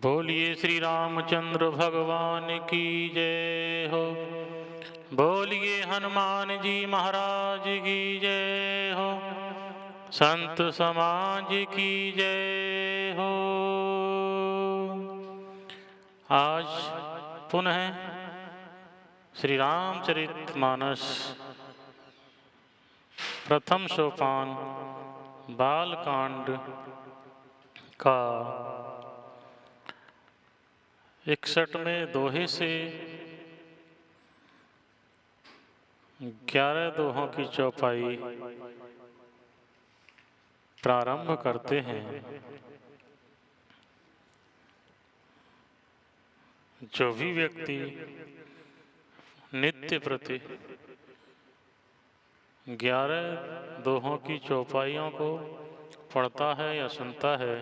बोलिए श्री रामचंद्र भगवान की जय हो। बोलिए हनुमान जी महाराज की जय हो। संत समाज की जय हो। आज पुनः श्री रामचरितमानस प्रथम सोपान बालकांड का 61वें दोहे से 11 दोहों की चौपाई प्रारंभ करते हैं। जो भी व्यक्ति नित्य प्रति 11 दोहों की चौपाइयों को पढ़ता है या सुनता है,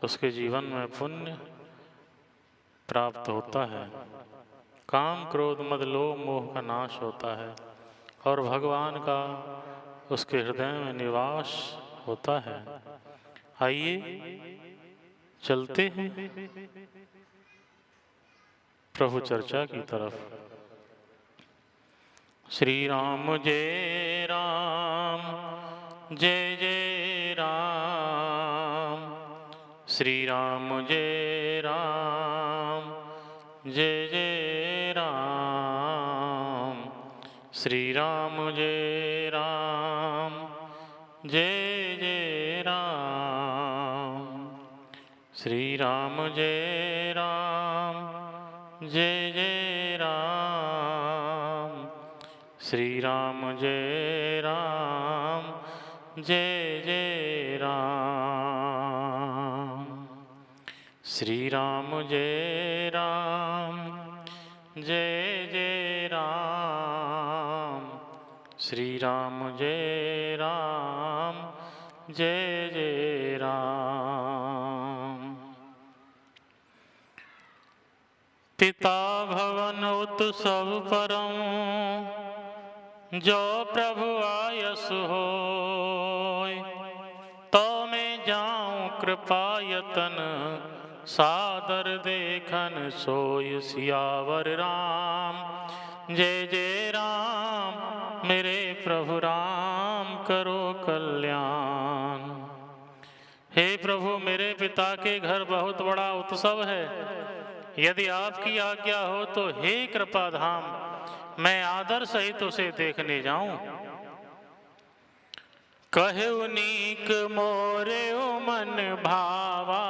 उसके जीवन में पुण्य प्राप्त होता है। काम क्रोध मद लोभ मोह का नाश होता है और भगवान का उसके हृदय में निवास होता है। आइए चलते हैं प्रभु चर्चा की तरफ। श्री राम जय राम जय जय राम। श्री राम जय राम जय जय राम। श्री राम जय राम जय जय राम। श्री राम जय राम जय जय राम। श्री राम जय राम जय जय राम। श्री राम जय राम जय जय राम। श्री राम जय राम जय जय राम। पिता भवन उत्सव परम, जो प्रभु आयस होय। तो मैं जाऊं कृपा यतन, सादर देखन सोय सियावर राम। जय जय राम मेरे प्रभु राम, करो कल्याण। हे प्रभु, मेरे पिता के घर बहुत बड़ा उत्सव है। यदि आपकी आज्ञा हो तो हे कृपा धाम, मैं आदर सहित उसे देखने जाऊं। कहु नीक मोरे मन भावा,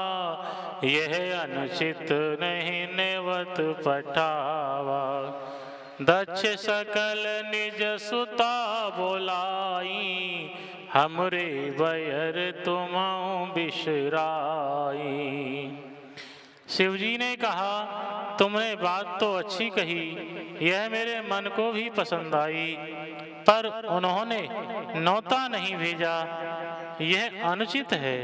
यह अनुचित नहीं नेवत पठावा। दक्ष सकल निज सुता बोलाई, हमरे बैर तुमऊ बिसराई। शिवजी ने कहा, तुमने बात तो अच्छी कही, यह मेरे मन को भी पसंद आई, पर उन्होंने नौता नहीं भेजा, यह अनुचित है।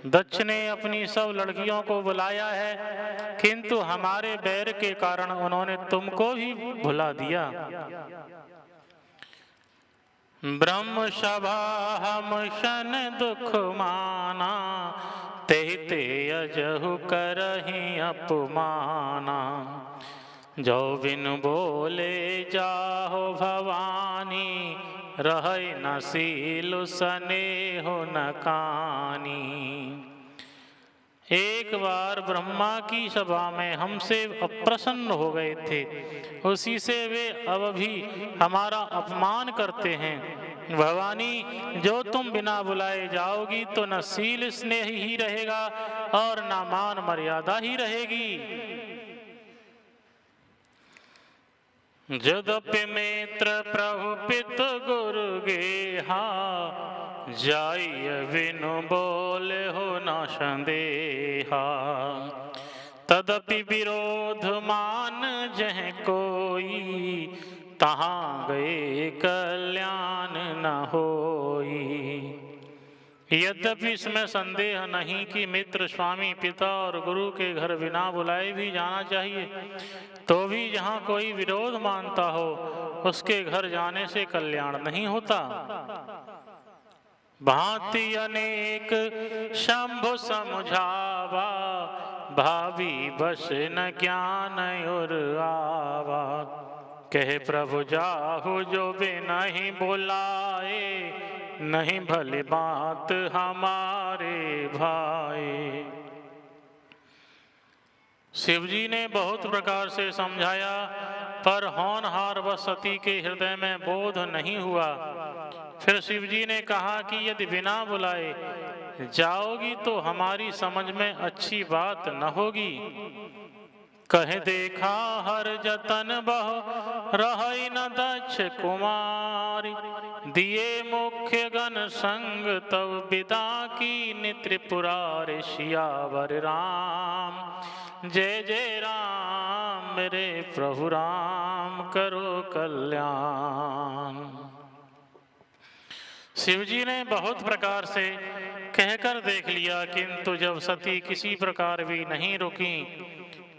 दक्ष ने अपनी सब लड़कियों को बुलाया है, किंतु हमारे बैर के कारण उन्होंने तुमको ही भुला दिया। ब्रह्म सभा हम शन दुख माना, तेहि ते अजहु करहि अपमाना। जो बिन बोले जाहो भवानी, रहै न सीलु सनेहु न कानी। एक बार ब्रह्मा की सभा में हमसे अप्रसन्न हो गए थे, उसी से वे अब भी हमारा अपमान करते हैं। भवानी, जो तुम बिना बुलाए जाओगी तो न सील स्नेह ही रहेगा और न मान मर्यादा ही रहेगी। यद्यपि मित्र प्रभु पित गुरु गेहा, जाइय बिनु बोले हो न संदेहा। तदपि विरोध मान जह कोई, तहाँ गए कल्याण न होई। यद्यपि इसमें संदेह नहीं कि मित्र स्वामी पिता और गुरु के घर बिना बुलाए भी जाना चाहिए, तो भी जहाँ कोई विरोध मानता हो, उसके घर जाने से कल्याण नहीं होता। भांति अनेक शंभु समझावा, भावी बस न ज्ञान और आवा। कहे प्रभु जाहु जो बिना ही बुलाए, नहीं भली बात हमारे भाई। शिव जी ने बहुत प्रकार से समझाया, पर होनहार व सती के हृदय में बोध नहीं हुआ। फिर शिव जी ने कहा कि यदि बिना बुलाए जाओगी तो हमारी समझ में अच्छी बात न होगी। कहे देखा हर जतन बहु रही न दक्ष कुमारी, दिए मुख्य गण संग तब विदा की त्रिपुरारि सियावर राम। जय जय राम मेरे प्रभु राम करो कल्याण। शिव जी ने बहुत प्रकार से कहकर देख लिया, किंतु जब सती किसी प्रकार भी नहीं रुकी,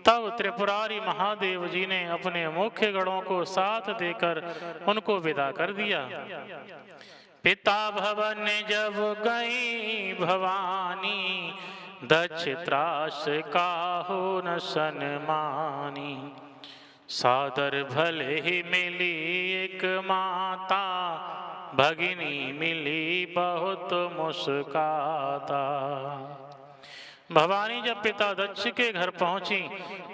तब त्रिपुरारी महादेव जी ने अपने मुख्य गणों को साथ देकर उनको विदा कर दिया। पिता भवन जब गई भवानी, दक्ष त्रास काहू न सन्मानी। सादर भले ही मिली एक माता, भगिनी मिली बहुत मुस्काता। भवानी जब पिता दक्ष के घर पहुंची,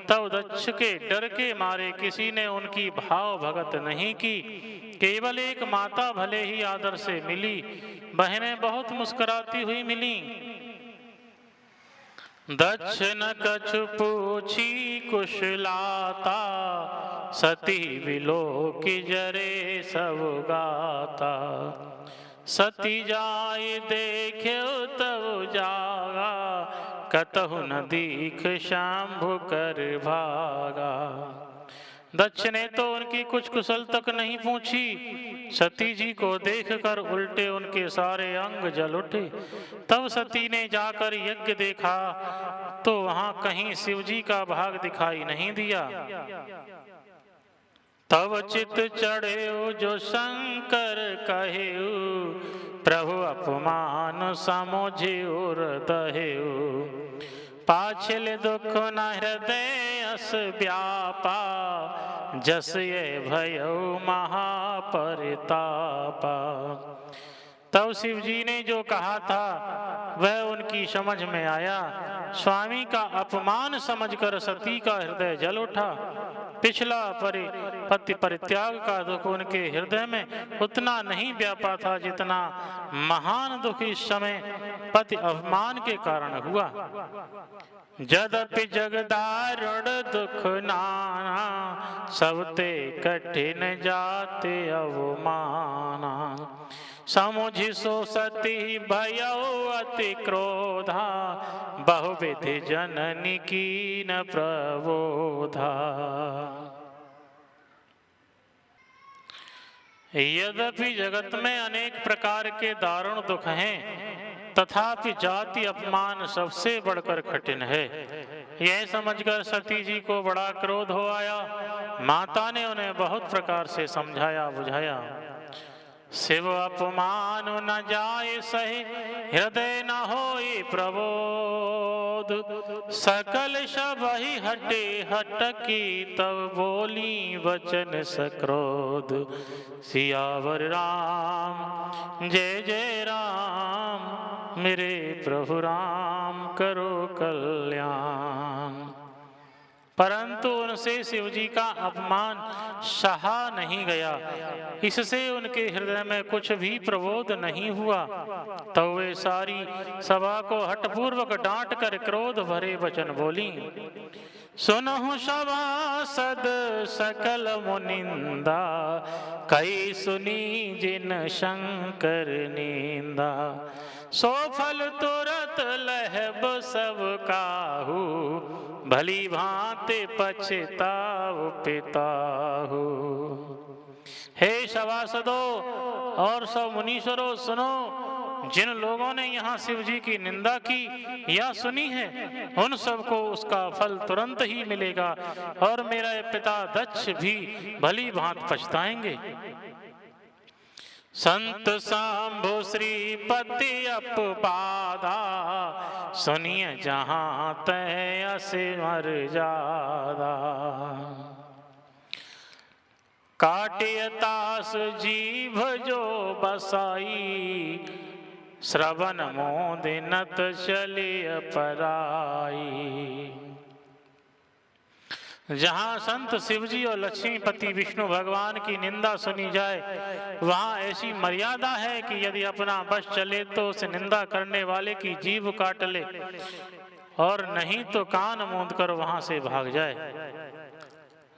तब दक्ष के डर के मारे किसी ने उनकी भाव भगत नहीं की। केवल एक माता भले ही आदर से मिली, बहनें बहुत मुस्कुराती हुई मिली। दक्ष न कछु पूछी कुशलाता, सती विलोकी जरे सब गाता। सती जाय देखे तब जागा, कतहु न दीख शंभु कर भागा। दक्ष ने तो उनकी कुछ कुशल तक नहीं पूछी। सती जी को देखकर उल्टे उनके सारे अंग जल उठे। तब सती ने जाकर यज्ञ देखा तो वहां कहीं शिव जी का भाग दिखाई नहीं दिया। तब चित चढ़े जो शंकर कहे, प्रभु अपमान समुझियो दहेउ। पाछिल दुख न हृदय अस व्यापा, जस ये भयो महापरितापा। तब शिव जी ने जो कहा था वह उनकी समझ में आया। स्वामी का अपमान समझकर सती का हृदय जल उठा। पिछला पति परित्याग का दुख उनके हृदय में उतना नहीं व्यापा था जितना महान दुख इस समय पति अपमान के कारण हुआ। जदपि जगदारुण दुख नाना, सबते कठिन जाते अवमाना। समुझि सो सती भयो अति क्रोधा, बहुविधि जननी कीन प्रबोधा। यद्यपि जगत में अनेक प्रकार के दारुण दुख हैं, तथापि जाति अपमान सबसे बढ़कर कठिन है। यह समझकर सती जी को बड़ा क्रोध हो आया। माता ने उन्हें बहुत प्रकार से समझाया बुझाया। शिव अपमान न जाए सही, हृदय न होई प्रबोध। सकल सबहि हटे हटकी, तब बोली वचन सक्रोध। सियावर राम जय जय राम, मेरे प्रभु राम करो कल्याण। परंतु उनसे शिव जी का अपमान सहा नहीं गया। इससे उनके हृदय में कुछ भी प्रबोध नहीं हुआ। तो वे सारी सभा को हठपूर्वक डांट कर क्रोध भरे वचन बोली। सुनहु सभासद सकल मुनिंदा, कई सुनी जिन शंकर निंदा। सो फल तुरत लहब सब काहू, भली भांति पछताऊ पिताहू। हे सभासदों और सब मुनीश्वरों सुनो, जिन लोगों ने यहाँ शिव जी की निंदा की या सुनी है, उन सबको उसका फल तुरंत ही मिलेगा और मेरा पिता दक्ष भी भली भांति पछताएंगे। संत सांभो श्रीपति अपपादा, सुनिय जहाँ तय असिमर जादा। काटिय तास जीभ जो बसाई, श्रवण मोदिनत चलिय पराई। जहाँ संत शिवजी और लक्ष्मीपति विष्णु भगवान की निंदा सुनी जाए, वहाँ ऐसी मर्यादा है कि यदि अपना बस चले तो उस निंदा करने वाले की जीभ काट ले, और नहीं तो कान मूंद कर वहाँ से भाग जाए।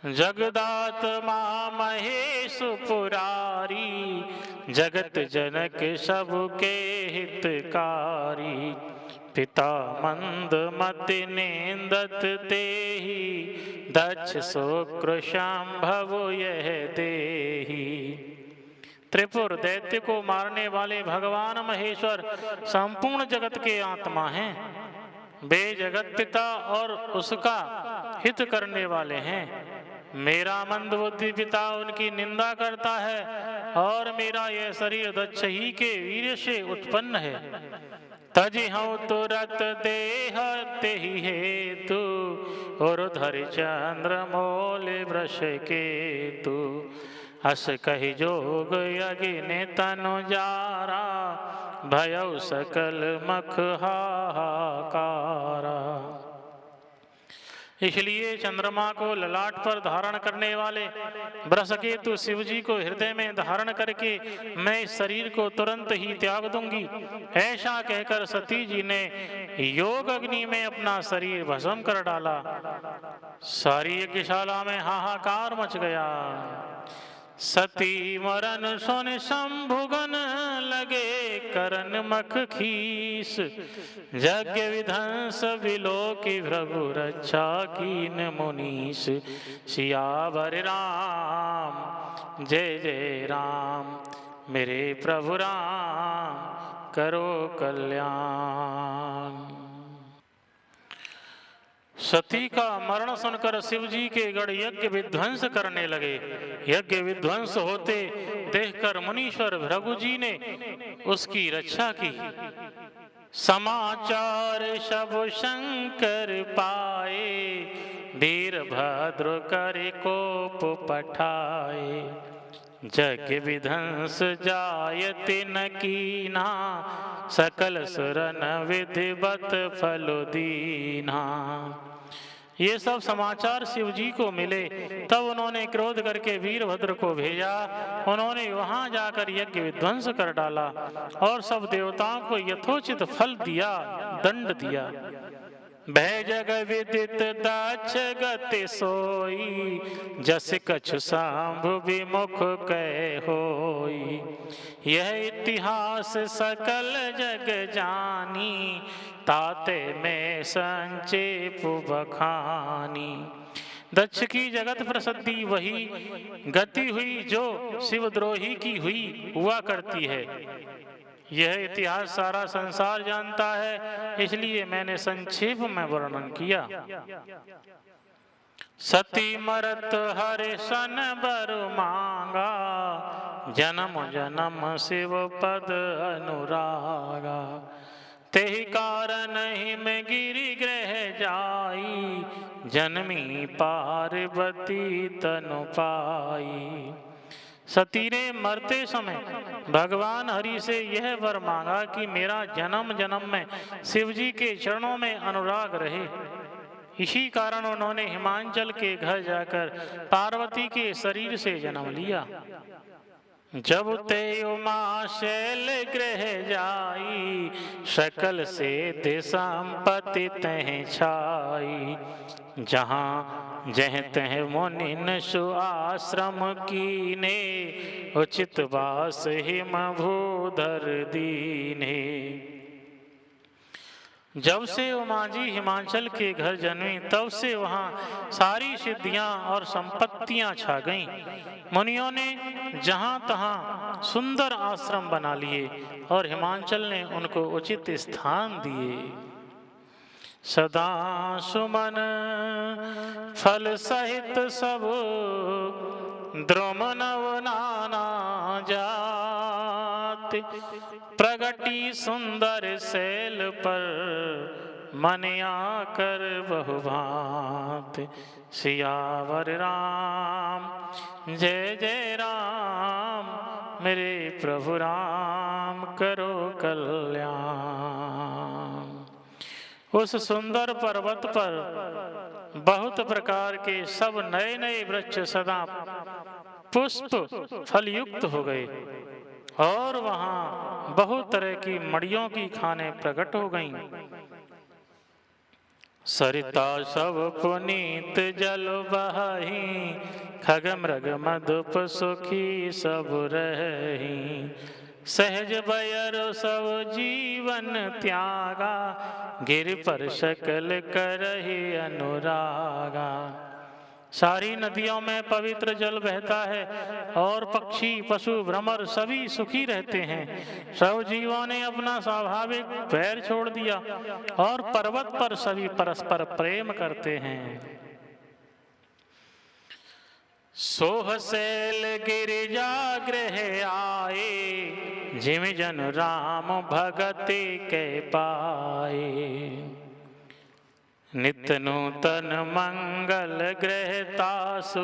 जगदात्मा महेश पुरारी, जगत जनक सबके हितकारी। पिता मंद मति नेंदत तेहि, दक्ष शुक्र शांभव यह देहि। त्रिपुर दैत्य को मारने वाले भगवान महेश्वर संपूर्ण जगत के आत्मा हैं। वे जगत पिता और उसका हित करने वाले हैं। मेरा मंद बुद्धि पिता उनकी निंदा करता है, और मेरा यह शरीर दक्ष ही के वीर्य से उत्पन्न है। तजि हूँ तुरत देह तेहि हेतु, उरुधर चंद्र मोल वृष केतु। अस कहि जोग यज्ञ तनु जारा, भयउ सकल मख हाहाकारा। इसलिए चंद्रमा को ललाट पर धारण करने वाले वृषकेतु शिव जी को हृदय में धारण करके मैं इस शरीर को तुरंत ही त्याग दूंगी, ऐसा कहकर सती जी ने योग अग्नि में अपना शरीर भस्म कर डाला। सारी यज्ञशाला में हाहाकार मच गया। सती मरन सुन शंभुगन, लगे करन मख खीस। यज्ञ विध्वंस विलोकी भृगु, रक्षा कीन मुनीस। सियावर राम जय जय राम, मेरे प्रभु राम करो कल्याण। सती का मरण सुनकर शिव जी के गण यज्ञ विध्वंस करने लगे। यज्ञ विध्वंस होते देखकर मुनीश्वर भृगु जी ने उसकी रक्षा की। समाचार सब शंकर पाए, वीरभद्र कर कोप पठाए। यज्ञ विध्वंस जायते न कीना, सकल सुरन विधिवत फल दीना। ये सब समाचार शिव जी को मिले, तब उन्होंने क्रोध करके वीरभद्र को भेजा। उन्होंने वहां जाकर यज्ञ विध्वंस कर डाला और सब देवताओं को यथोचित फल दिया, दंड दिया। भय जग विदित दक्ष गति सोई, जस कछु सांभ विमुख कह होई। यह इतिहास सकल जग जानी, ताते में संक्षेप बखानी। दक्ष की जगत प्रसिद्धि वही गति हुई जो शिवद्रोही की हुआ करती है। यह इतिहास सारा संसार जानता है, इसलिए मैंने संक्षेप में वर्णन किया। सती मरत हरे सन बर मांगा, जन्म जन्म शिव पद अनुरागा। तेहि कारण ही में गिरि गृह जाई, जन्मी पार्वती तनु पाई। सती ने मरते समय भगवान हरि से यह वर मांगा कि मेरा जन्म जन्म में शिव जी के चरणों में अनुराग रहे। इसी कारण उन्होंने हिमांचल के घर जाकर पार्वती के शरीर से जन्म लिया। जब ते उमा शैल गृह जाई, सकल से ते संपत्ति तह छाई। जहाँ जह तह मुनिन सु आश्रम कीने, उचित वास हिम भूधर दीने। जब से उमा जी हिमाचल के घर जन्मी, तब से वहाँ सारी सिद्धियां और संपत्तियां छा गईं। मुनियों ने जहाँ तहाँ सुंदर आश्रम बना लिए और हिमाचल ने उनको उचित स्थान दिए। सदा सुमन फल सहित सब द्रुम नव नाना जा, प्रगटी सुंदर शैल पर मन आकर बहुभांत। सियावर राम जय जय राम, मेरे प्रभु राम करो कल्याण। उस सुंदर पर्वत पर बहुत प्रकार के सब नए नए वृक्ष सदा पुष्प फलयुक्त हो गए और वहां बहुत तरह की मड़ियों की खाने प्रकट हो गईं। सरिता सब पुनीत जल बही, खग मृग मधुप सुखी सब रही। सहज बयर सब जीवन त्यागा, गिर पर सकल करहि अनुरागा। सारी नदियों में पवित्र जल बहता है और पक्षी पशु भ्रमर सभी सुखी रहते हैं। सब जीवों ने अपना स्वाभाविक पैर छोड़ दिया और पर्वत पर सभी परस्पर प्रेम करते हैं। सोह शैल गिरिजा गृह आए, जिम जन राम भगति के पाए। नित्य नूतन मंगल गृहतासु,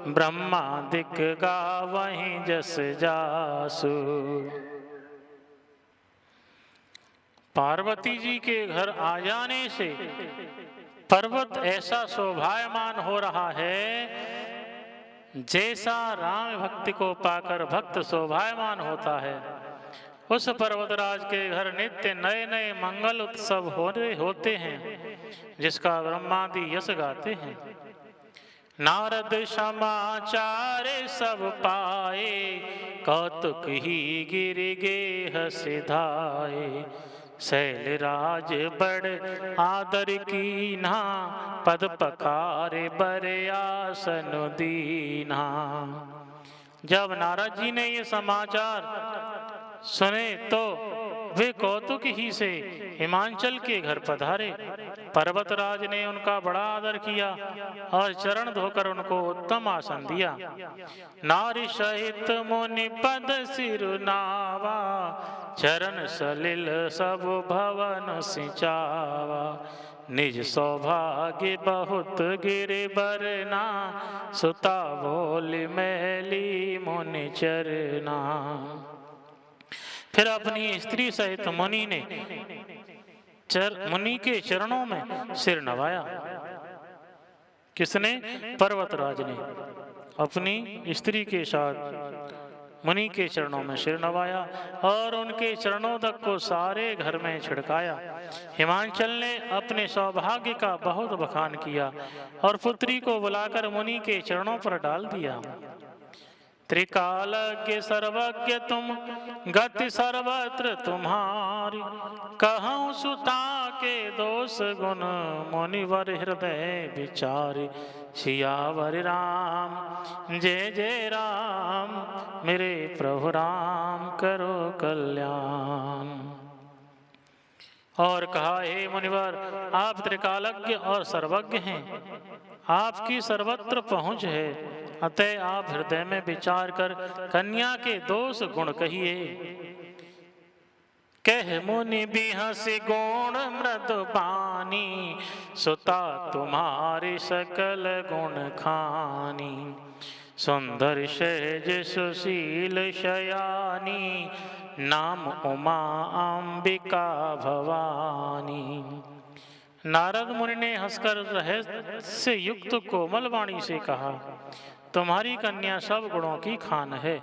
ब्रह्मादिक गावहीं जस जासु। पार्वती जी के घर आ जाने से पर्वत ऐसा शोभायमान हो रहा है, जैसा राम भक्ति को पाकर भक्त शोभायमान होता है। उस पर्वतराज के घर नित्य नए नए मंगल उत्सव होते हैं, जिसका ब्रह्मादि यश गाते हैं। नारद समाचार सब पाए, कौतुक ही गिर गेह सिधाए। शैलराज बड़ आदर कीन्हा, पद पखारे बर आसन दीन्हा। जब नारद जी ने ये समाचार सुने तो वे कौतुक ही से हिमांचल के घर पधारे। पर्वतराज ने उनका बड़ा आदर किया और चरण धोकर उनको उत्तम आसन दिया। नारी सहित मुनि पद सिरुनावा, चरण सलिल सब भवन सिंचावा। निज सौभाग्य बहुत गिरि बरना, सुता बोल मैली मुनि चरना। फिर अपनी स्त्री सहित मुनि ने मुनि के चरणों में सिर नवाया। किसने? पर्वतराज ने अपनी स्त्री के साथ मुनि के चरणों में सिर नवाया और उनके चरणों तक को सारे घर में छिड़काया। हिमांचल ने अपने सौभाग्य का बहुत बखान किया और पुत्री को बुलाकर मुनि के चरणों पर डाल दिया। त्रिकालज्ञ सर्वज्ञ तुम, गति सर्वत्र तुम्हारी। कहूँ सुता के दोष गुण, मुनिवर हृदय विचारी। सियावर राम जय जय राम, मेरे प्रभु राम करो कल्याण। और कहा, हे मुनिवर, आप त्रिकालज्ञ और सर्वज्ञ हैं, आपकी सर्वत्र पहुँच है, अतः आप हृदय में विचार कर कन्या के दोष गुण कहिए। कह मुनि बिहसि गुण मृदुबानी, सुता तुम्हारी सकल गुण खानी। सुंदर सहज सुशील शयानी, नाम उमा अंबिका भवानी। नारद मुनि ने हंसकर रहस्य युक्त कोमल वाणी से कहा, तुम्हारी कन्या सब गुणों की खान है।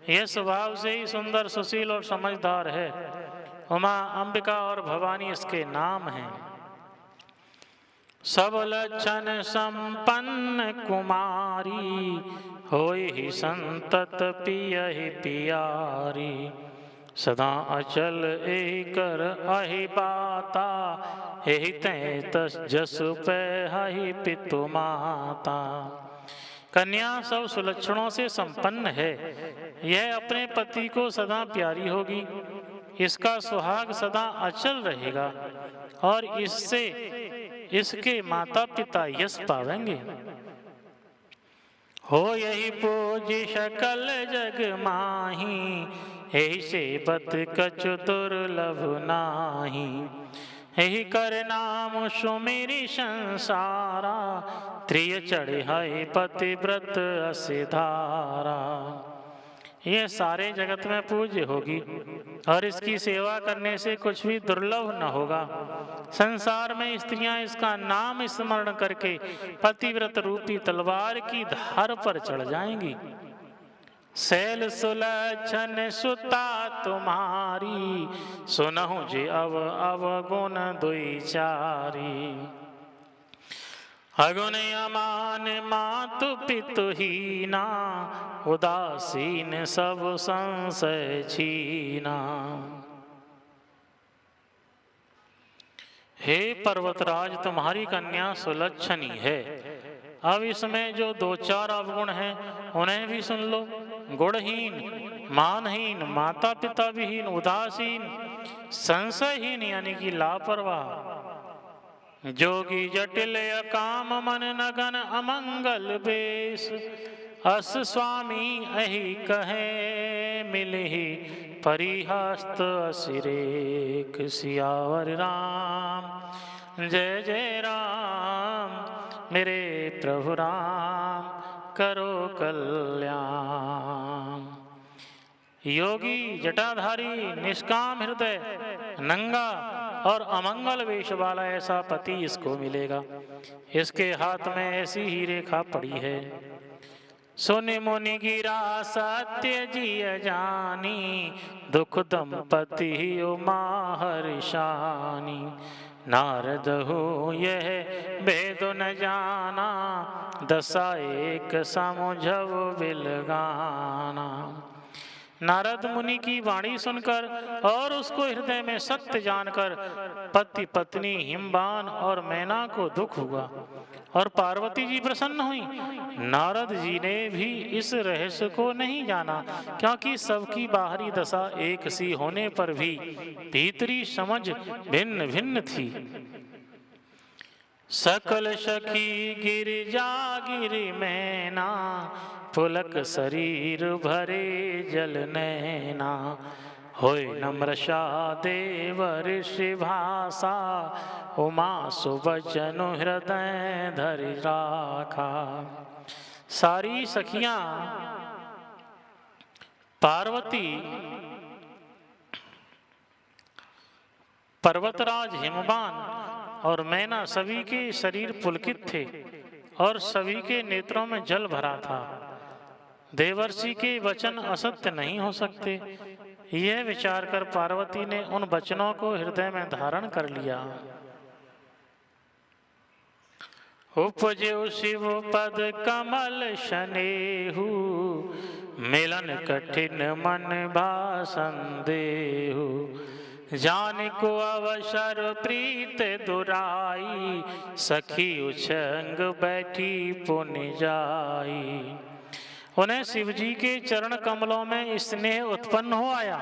यह स्वभाव से ही सुंदर सुशील और समझदार है। उमा, अंबिका और भवानी इसके नाम हैं। सब लक्षण संपन्न कुमारी, होई ही संतत पियहि पियारी। सदा अचल एहि कर अहि बाता, एहि तै तस जसु पहि पितु माता। कन्या सब सुलक्षणों से संपन्न है। यह अपने पति को सदा प्यारी होगी, इसका सुहाग सदा अचल रहेगा और इससे इसके माता पिता यश पावेंगे। हो यही पूज सकल जग माही, एहि से बत कछु दुर्लभ नाही। एहि कर नाम सुमिरि संसारा, त्रिय चढ़े है पतिव्रत असिधारा। ये सारे जगत में पूज्य होगी और इसकी सेवा करने से कुछ भी दुर्लभ न होगा। संसार में स्त्रियां इसका नाम स्मरण करके पतिव्रत रूपी तलवार की धार पर चढ़ जाएंगी। शैल सुलक्षण सुता तुम्हारी, सुनहु जे अव अवगुण दुई चारी। अगुण अमान मातु पितु हीना, उदासीन सब संशय छीना। हे पर्वतराज, तुम्हारी कन्या सुलक्षणी है। अब इसमें जो दो चार अवगुण हैं उन्हें भी सुन लो। गुणहीन, मानहीन, माता पिता विहीन, उदासीन, संशयहीन यानी कि लापरवाह, जोगी जटिल अकाम मन नगन अमंगल बेश। अस स्वामी अहि कहे मिलहि, परिहस्त असिरेक। सियावर राम जय जय राम, मेरे प्रभु राम करो कल्याण। योगी जटाधारी निष्काम हृदय नंगा और अमंगल वेश वाला ऐसा पति इसको मिलेगा। इसके हाथ में ऐसी ही रेखा पड़ी है। सुनि मुनि गिरा सत्य जिय जानी, दुख दंपति उमा हर्षानी। नारद हो यह भेद न जाना, दशा एक समुझव बिलगाना। नारद मुनि की वाणी सुनकर और उसको हृदय में सत्य जानकर पति पत्नी हिमवान और मैना को दुख हुआ और पार्वती जी प्रसन्न हुई। नारद जी ने भी इस रहस्य को नहीं जाना, क्योंकि सबकी बाहरी दशा एक सी होने पर भी भीतरी समझ भिन्न भिन्न थी। सकल सखी गिरिजा गिरि मैना, पुलक शरीर भरे जल नैना। होय नम्रशा देव ऋषि भाषा, उमा सुबचनु हृदय धरि राखा। सारी सखियां पार्वती, पर्वतराज हिमवान और मैना सभी के शरीर पुलकित थे और सभी के नेत्रों में जल भरा था। देवर्षि के वचन असत्य नहीं हो सकते, यह विचार कर पार्वती ने उन वचनों को हृदय में धारण कर लिया। उपजो शिव पद कमल शनेहु, मिलन कठिन मन भासन देहु। जान को अवसर प्रीत दुराई, सखी उछंग बैठी पुनि जाई। उन्हें शिवजी के चरण कमलों में स्नेह उत्पन्न हो आया,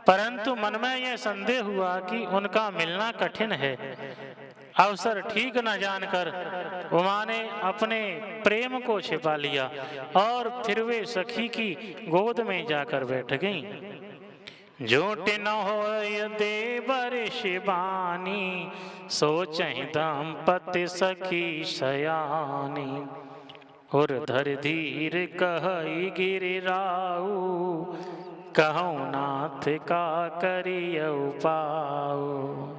परंतु मन में यह संदेह हुआ कि उनका मिलना कठिन है। अवसर ठीक न जानकर उमा ने अपने प्रेम को छिपा लिया और फिर वे सखी की गोद में जाकर बैठ गईं। झूठ न होय देवर शिवानी, सोचहि दंपति सखी सयानी। उर्धर धीर कहई गिरिराऊ, कहूँ नाथ का करियऊ पाऊ।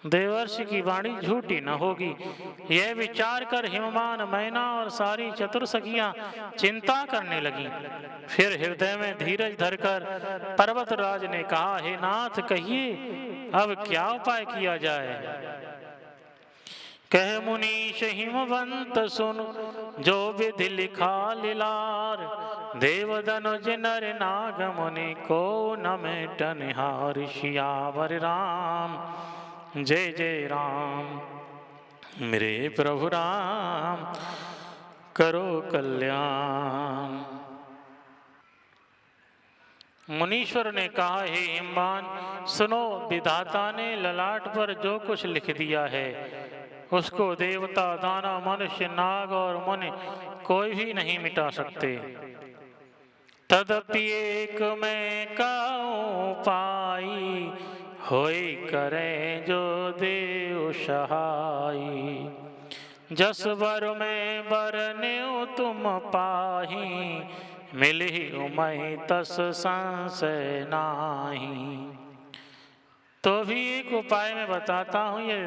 देवर्षि की वाणी झूठी न होगी, यह विचार कर हिमवान, मैना और सारी चतुर सखियां चिंता करने लगी। फिर हृदय में धीरज धरकर पर्वतराज ने कहा, हे नाथ कहिए अब क्या उपाय किया जाए। कह मुनीश हिमवंत सुन, जो विधि लिखा लीलार। देवदनुज नर नाग मुनि को न मेटनिहार। सियावर राम जय जय राम, मेरे प्रभु राम करो कल्याण। मुनीश्वर ने कहा, हे हिमवान सुनो, विधाता ने ललाट पर जो कुछ लिख दिया है उसको देवता, दानव, मनुष्य, नाग और मुनि कोई भी नहीं मिटा सकते। तदपि एक मैं काऊँ पाई, होई करें जो देव सहाई। जस वर में बरन्यो तुम पाही, मिलहि उमहि तस संशय नाही। तो भी एक उपाय मैं बताता हूँ, ये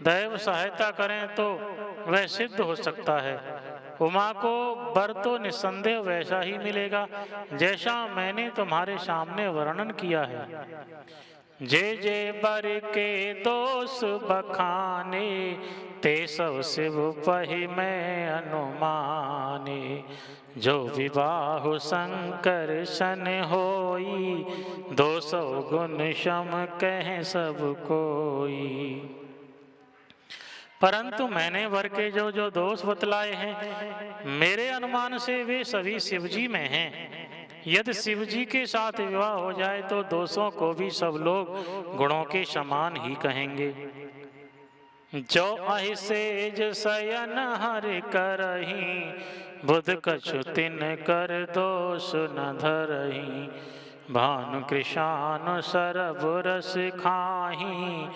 दैव सहायता करें तो वह सिद्ध हो सकता है। उमा को वर तो निस्संदेह वैसा ही मिलेगा जैसा मैंने तुम्हारे सामने वर्णन किया है। जे जे बर के दोष बखाने, ते सब शिव पहि मैं अनुमाने। जो विवाह शंकर सन होई, 200 गुण सम कह सब कोई। परंतु मैंने वर के जो जो दोष बतलाए हैं, मेरे अनुमान से वे सभी शिवजी में हैं। यदि शिवजी के साथ विवाह हो जाए तो दोषों को भी सब लोग गुणों के समान ही कहेंगे। जो अहिसेज शयन हरि करही, बुध कछु तिन कर दोष न धरही। भानु कृशानु सरब रस खाही,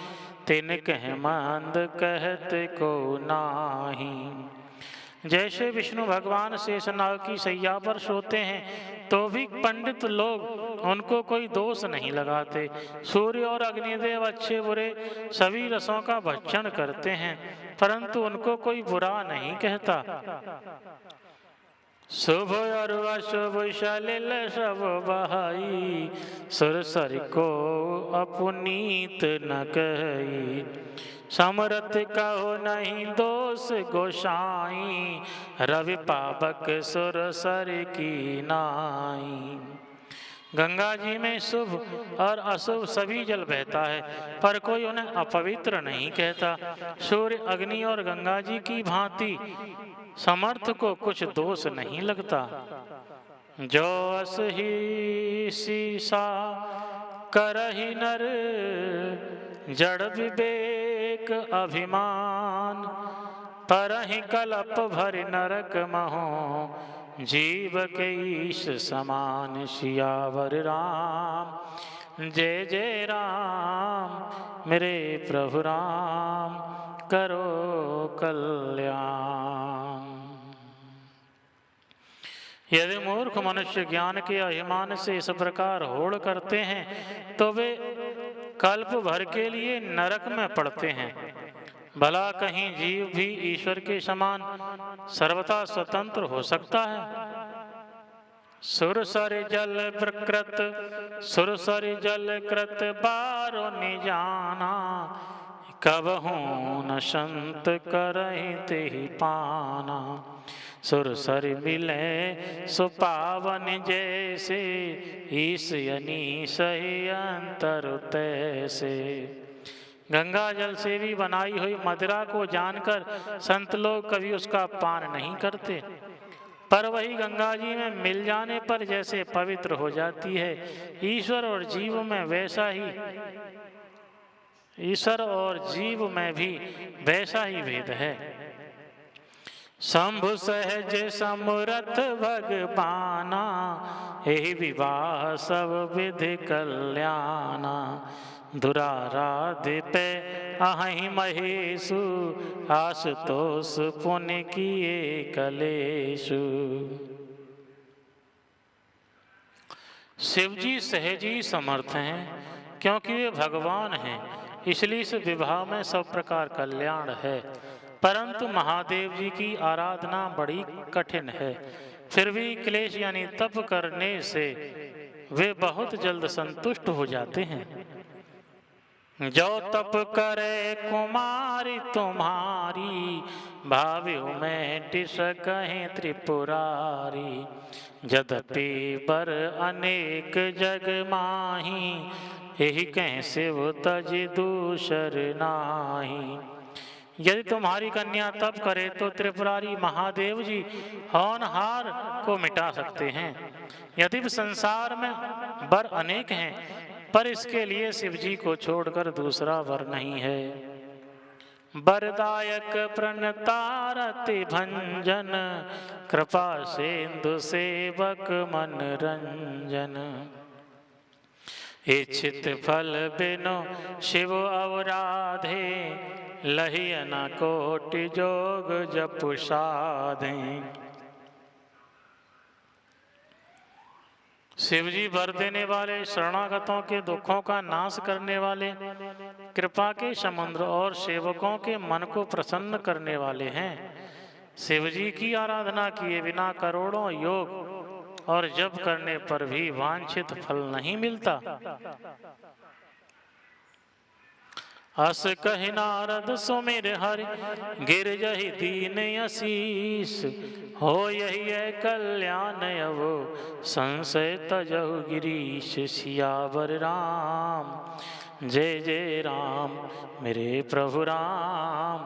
तिन कह मंद कहत को नाही। जैसे विष्णु भगवान शेषनाग की सैया पर सोते हैं तो भी पंडित लोग उनको कोई दोष नहीं लगाते। सूर्य और अग्निदेव अच्छे बुरे सभी रसों का भक्षण करते हैं, परंतु उनको कोई बुरा नहीं कहता। शुभ और अशुभ सलिल सब बहाई, सुरसर को अपुनीत न कही। समरथ कहो नहीं दोष गोसाई, रवि पावक सुरसर की नाई। गंगा जी में शुभ और अशुभ सभी जल बहता है, पर कोई उन्हें अपवित्र नहीं कहता। सूर्य अग्नि और गंगा जी की भांति समर्थ को कुछ दोष नहीं लगता। जो अस ही सीसा करहि नर, जड़ विवेक अभिमान। परहि कलप भरि नरक महो, जीव के ईश समान। सियावर राम जय जय राम, मेरे प्रभु राम करो कल्याण। यदि मूर्ख मनुष्य ज्ञान के अभिमान से इस प्रकार होड़ करते हैं तो वे कल्प भर के लिए नरक में पड़ते हैं। भला कहीं जीव भी ईश्वर के समान सर्वथा स्वतंत्र हो सकता है? सुरसर जल प्रकृत, सुरसर जल कृत बारो निजाना। कबहू न संत करहि तेहि पाना। सुरसर मिले सुपावन जैसे, ईश अनीश ही अंतर तैसे। गंगा जल से भी बनाई हुई मदिरा को जानकर संत लोग कभी उसका पान नहीं करते, पर वही गंगा जी में मिल जाने पर जैसे पवित्र हो जाती है। ईश्वर और जीव में वैसा ही, ईश्वर और जीव में भी वैसा ही भेद है। शंभु सहज समरथ भगवाना, यही विवाह सब विधि कल्याणा। दुराराध्य पे अहि महेशु, आशुतोष पुण्य किए कलेशु। शिवजी सहजी समर्थ हैं, क्योंकि वे भगवान हैं, इसलिए इस विवाह में सब प्रकार कल्याण है। परंतु महादेव जी की आराधना बड़ी कठिन है, फिर भी क्लेश यानी तप करने से वे बहुत जल्द संतुष्ट हो जाते हैं। जो तप करे कुमारी तुम्हारी, भाव्यो में टिस कहें त्रिपुरारी। यद्यपि बर अनेक जग माही, यही कहें शिव तज दूसर नाही। यदि तुम्हारी कन्या तप करे तो त्रिपुरारी महादेव जी होनहार को मिटा सकते हैं। यदि संसार में वर अनेक हैं, पर इसके लिए शिव जी को छोड़कर दूसरा वर नहीं है। वरदायक प्रणतारति भंजन, कृपा सिंधु सेवक मन रंजन। इच्छित फल बिनु शिव अवराधे, लहिय न कोटि जोग जपु साधे। शिव जी वर देने वाले, शरणागतों के दुखों का नाश करने वाले, कृपा के समुद्र और सेवकों के मन को प्रसन्न करने वाले हैं। शिव जी की आराधना किए बिना करोड़ों योग और जप करने पर भी वांछित फल नहीं मिलता। अस कहि नारद सुमिर हरि, गिर जहि दीन असीस। हो यही है कल्याण अवो, संशय तजहु गिरीश। सियावर राम जय जय राम, मेरे प्रभु राम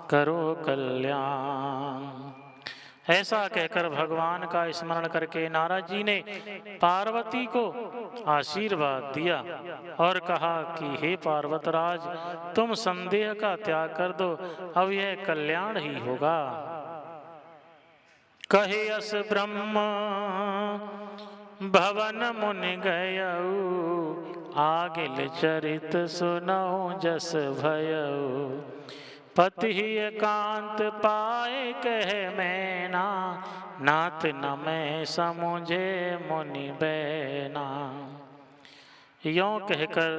करो कल्याण। ऐसा कहकर भगवान का स्मरण करके नारद जी ने पार्वती को आशीर्वाद दिया और कहा कि हे पार्वतराज, तुम संदेह का त्याग कर दो, अब यह कल्याण ही होगा। कहे अस ब्रह्म भवन मुनि गयऊ, आगिल चरित सुनऊ जस भयऊ। पति एकांत पाए कह मैना, नाथ न मैं समुझे मुनि बैना। यों कहकर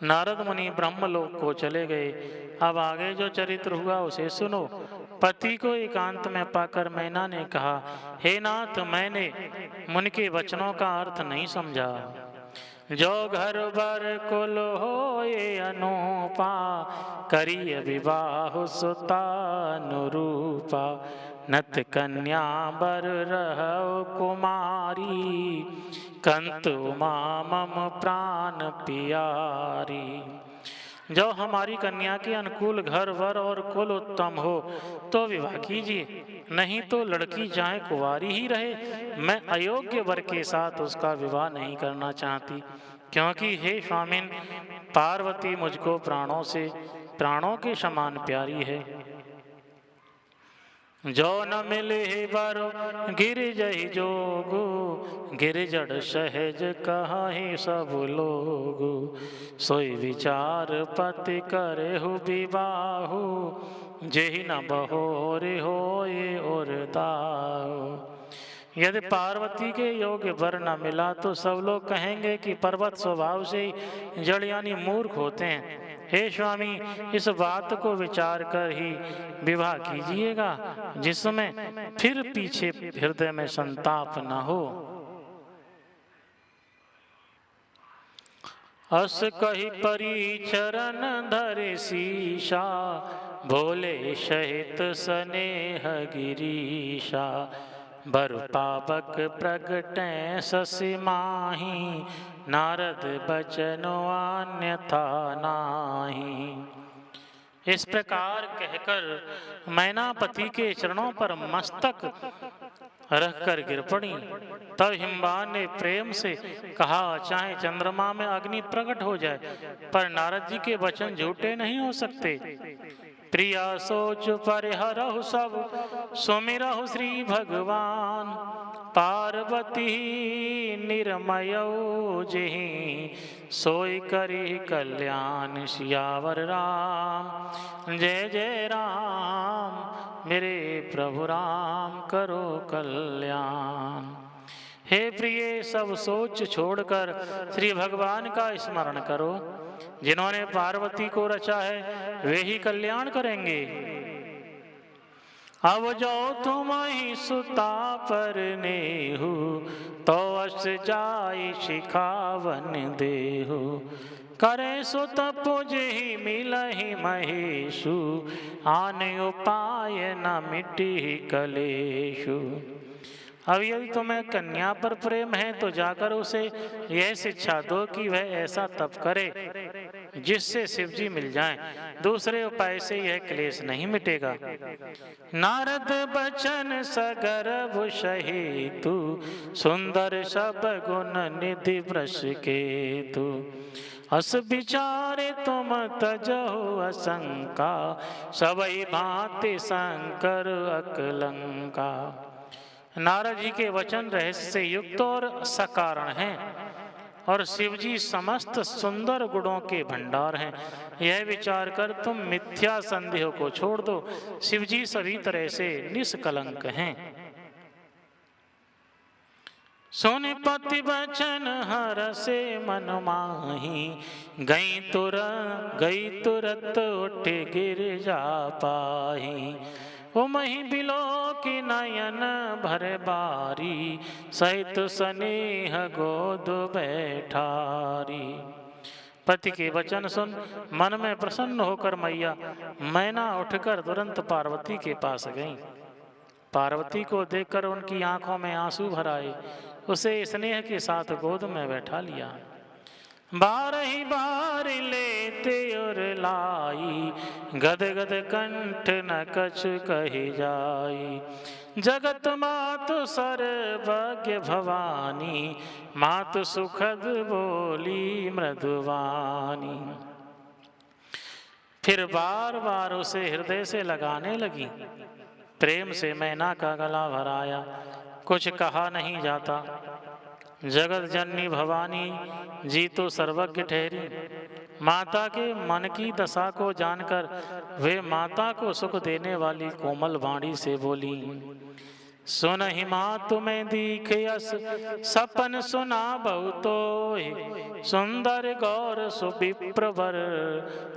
नारद मुनि ब्रह्मलोक को चले गए। अब आगे जो चरित्र हुआ उसे सुनो। पति को एकांत में पाकर मैना ने कहा, हे नाथ, मैंने मुनि के वचनों का अर्थ नहीं समझा। जो घर बर कुल होए अनूपा, करिय विवाह सुतानुरूपा। नत कन्या बर रहौ कुमारी, कंत उमा मम प्राण पियारी। जो हमारी कन्या के अनुकूल घर वर और कुल उत्तम हो तो विवाह कीजिए, नहीं तो लड़की चाहे कुंवारी ही रहे, मैं अयोग्य वर के साथ उसका विवाह नहीं करना चाहती। क्योंकि हे स्वामिन, पार्वती मुझको प्राणों के समान प्यारी है। जो न मिले बरो गिर जहि जोगु, गिर जड़ सहज कहाहि सब लोगु। सोई विचार पति करेहु विवाहु, जेहि न बहोरे होए और दाहु। यदि पार्वती के योग्य वर न मिला तो सब लोग कहेंगे कि पर्वत स्वभाव से ही जड़ यानी मूर्ख होते हैं। हे स्वामी, इस बात को विचार कर ही विवाह कीजिएगा, जिसमें फिर पीछे हृदय में संताप न हो। अस कही परी चरण धरे शीशा, भोले सहित स्नेह गिरीशा। बर पावक प्रगटै शशि माही, नारद बचनो अन्यथा नाही। इस प्रकार कहकर मैनापति के चरणों पर मस्तक रखकर गिर पड़ी। तब हिमवान ने प्रेम से कहा, चाहे चंद्रमा में अग्नि प्रकट हो जाए, पर नारद जी के वचन झूठे नहीं हो सकते। प्रिया सोच परिहरहु सब, सुमिरहु श्री भगवान। पार्वती निर्मयौ जेहि, सोई करी कल्याण। सियावर राम जय जय राम, मेरे प्रभु राम करो कल्याण। हे प्रिय, सब सोच छोड़कर श्री भगवान का स्मरण करो। जिन्होंने पार्वती को रचा है वे ही कल्याण करेंगे। अब जो तुम ही सुता पर नेहु, तो अस जाई शिखावन देहु। करे सुत पुज ही मिलहि महेशु, आन उपाय न मिटी कलेशु। अब यदि तुम्हें कन्या पर प्रेम है तो जाकर उसे यह शिक्षा दो कि वह ऐसा तप करे जिससे शिव जी मिल जाएं। दूसरे उपाय से यह क्लेश नहीं मिटेगा। नारद बचन सगर्भ सहेतु, सुंदर सब गुण निधि वृष केतु। अस विचारे तुम तजहु असंका, सबई भांति शंकर अकलंका। नारद जी के वचन रहस्य से युक्त और सकारण हैं और शिव जी समस्त सुंदर गुणों के भंडार हैं। यह विचार कर तुम मिथ्या संदेह को छोड़ दो, शिव जी सभी तरह से निष्कलंक हैं। सुनि पति बचन हरषे मन माही, गई तुरत उठ गिर जा पाही। उमहि बिलो की नयन भर बारी, सहित स्नेह गोद बैठारी। पति के वचन सुन मन में प्रसन्न होकर मैया मैना उठकर तुरंत पार्वती के पास गईं। पार्वती को देखकर उनकी आंखों में आंसू भर आए, उसे स्नेह के साथ गोद में बैठा लिया। बार ही बार लेते और लाई, गद गद कंठ न कछु कही जाई। जगत मातु सर्वज्ञ भवानी, मातु सुखद बोली मृदुवानी। फिर बार बार उसे हृदय से लगाने लगी। प्रेम से मैना का गला भराया, कुछ कहा नहीं जाता। जगत जननी भवानी जी तो सर्वज्ञ ठहरी। माता के मन की दशा को जानकर वे माता को सुख देने वाली कोमल वाणी से बोली। सुनहि मातु में दीख यस, सपन सुना बहुतोहि। सुंदर गौर सुविप्रवर,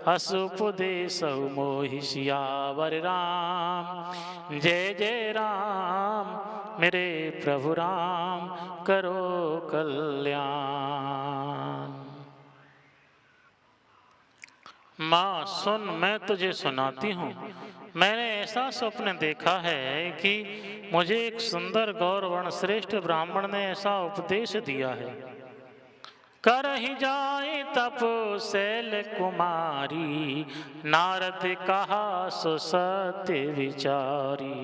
असुपदेशहु मोहि। सियावर राम जय जय राम, मेरे प्रभु राम करो कल्याण। माँ सुन, मैं तुझे सुनाती हूँ। मैंने ऐसा स्वप्न देखा है कि मुझे एक सुंदर गौरवर्ण श्रेष्ठ ब्राह्मण ने ऐसा उपदेश दिया है। करहि जाए तप शैल कुमारी, नारद कहा सो सत्य विचारी।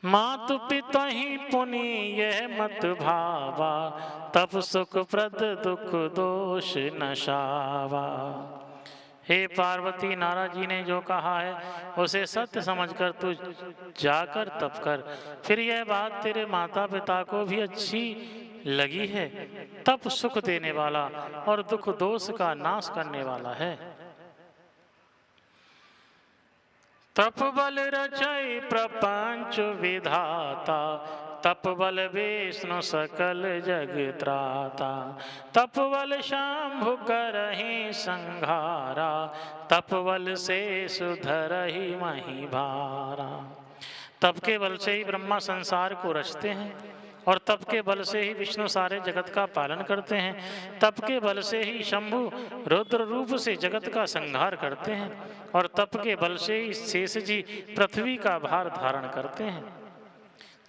मातु पिता ही पुनि यह मत भावा, तप सुख प्रद दुख दोष नशावा। हे पार्वती, नारद जी ने जो कहा है उसे सत्य समझकर तू जाकर तप कर। फिर यह बात तेरे माता पिता को भी अच्छी लगी है। तप सुख देने वाला और दुख दोष का नाश करने वाला है। तप बल रचय प्रपंच विधाता, तप बल विष्णु सकल जग त्राता। तप बल शंभु करहि संहारा, तप बल से सुधरहि मही भारा। तप के बल से ही ब्रह्मा संसार को रचते हैं और तप के बल से ही विष्णु सारे जगत का पालन करते हैं। तप के बल से ही शंभु रुद्र रूप से जगत का संहार करते हैं और तप के बल से ही शेष जी पृथ्वी का भार धारण करते हैं।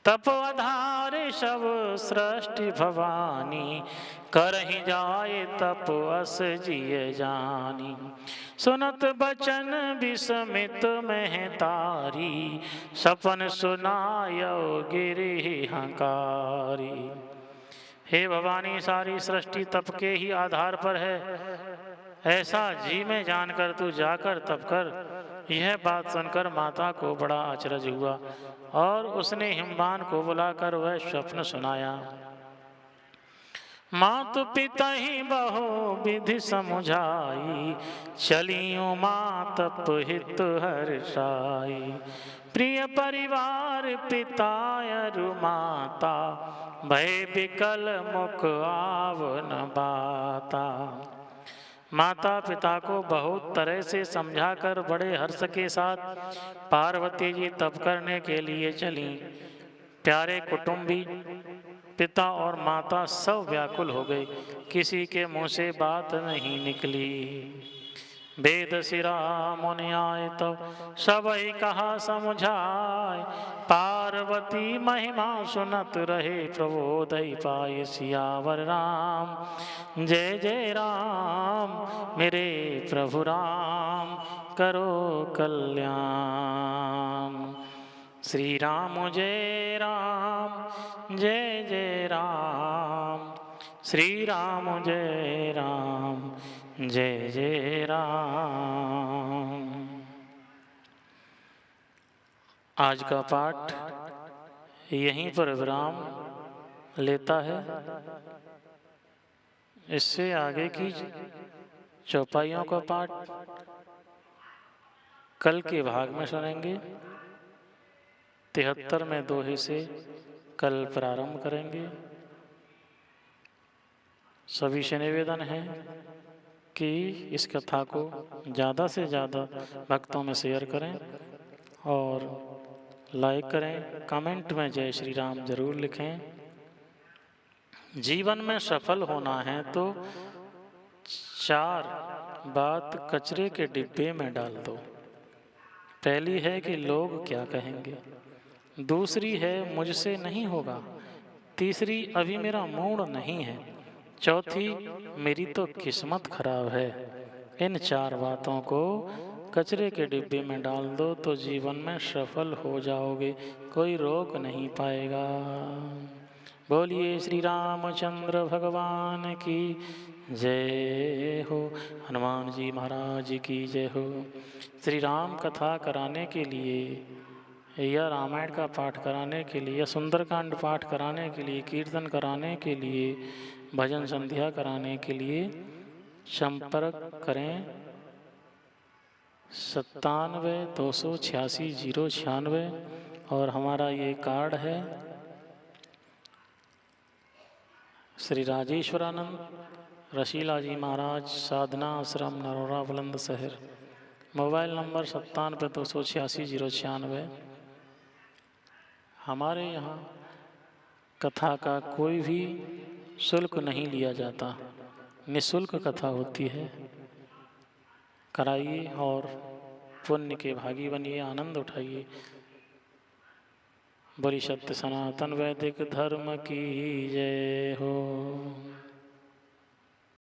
तप आधारे सब सृष्टि भवानी, करहि जाए तप अस जिय जानी। सुनत बचन विस्मित महतारी, सपन सुनायो गिरि हंकारी। हे भवानी, सारी सृष्टि तप के ही आधार पर है, ऐसा जी में जानकर तू जाकर तप कर। यह बात सुनकर माता को बड़ा आश्चर्य हुआ और उसने हिमवान को बुलाकर वह स्वप्न सुनाया। मातु पिता ही बहु विधि समुझाई, चलियो मात हित हर्षाई। प्रिय परिवार पिता अरु माता, भय विकल मुख आवन बाता। माता पिता को बहुत तरह से समझाकर बड़े हर्ष के साथ पार्वती जी तप करने के लिए चली। प्यारे कुटुंबी पिता और माता सब व्याकुल हो गए, किसी के मुंह से बात नहीं निकली। वेद सिरा मुनि आए तो सब ही कहा समझाए, पार्वती महिमा सुनत रहे प्रबोधि पाए। सियावर राम जय जय राम, मेरे प्रभु राम करो कल्याण। श्री राम जय राम जय जय राम, श्री राम जय जय राम। आज का पाठ यहीं पर विराम लेता है। इससे आगे की चौपाइयों का पाठ कल के भाग में सुनेंगे। 73 में दोहे से कल प्रारंभ करेंगे। सभी से निवेदन है कि इस कथा को ज़्यादा से ज़्यादा भक्तों में शेयर करें और लाइक करें। कमेंट में जय श्री राम जरूर लिखें। जीवन में सफल होना है तो 4 बात कचरे के डिब्बे में डाल दो। पहली है कि लोग क्या कहेंगे, दूसरी है मुझसे नहीं होगा, तीसरी अभी मेरा मूड नहीं है, चौथी मेरी तो किस्मत खराब है। इन 4 बातों को कचरे के डिब्बे में डाल दो तो जीवन में सफल हो जाओगे, कोई रोक नहीं पाएगा। बोलिए श्री रामचंद्र भगवान की जय हो, हनुमान जी महाराज की जय हो। श्री राम कथा कराने के लिए या रामायण का पाठ कराने के लिए या सुंदरकांड पाठ कराने के लिए, कीर्तन कराने के लिए, भजन संध्या कराने के लिए संपर्क करें 97-286-096। और हमारा ये कार्ड है श्री राजेश्वरानंद रशीला जी महाराज, साधना आश्रम, नरोरा, बुलंदशहर। Mobile number 97-286-096। हमारे यहाँ कथा का कोई भी शुल्क नहीं लिया जाता, निःशुल्क कथा होती है। कराइए और पुण्य के भागी बनिए, आनंद उठाइए। बोली सत्य सनातन वैदिक धर्म की जय हो।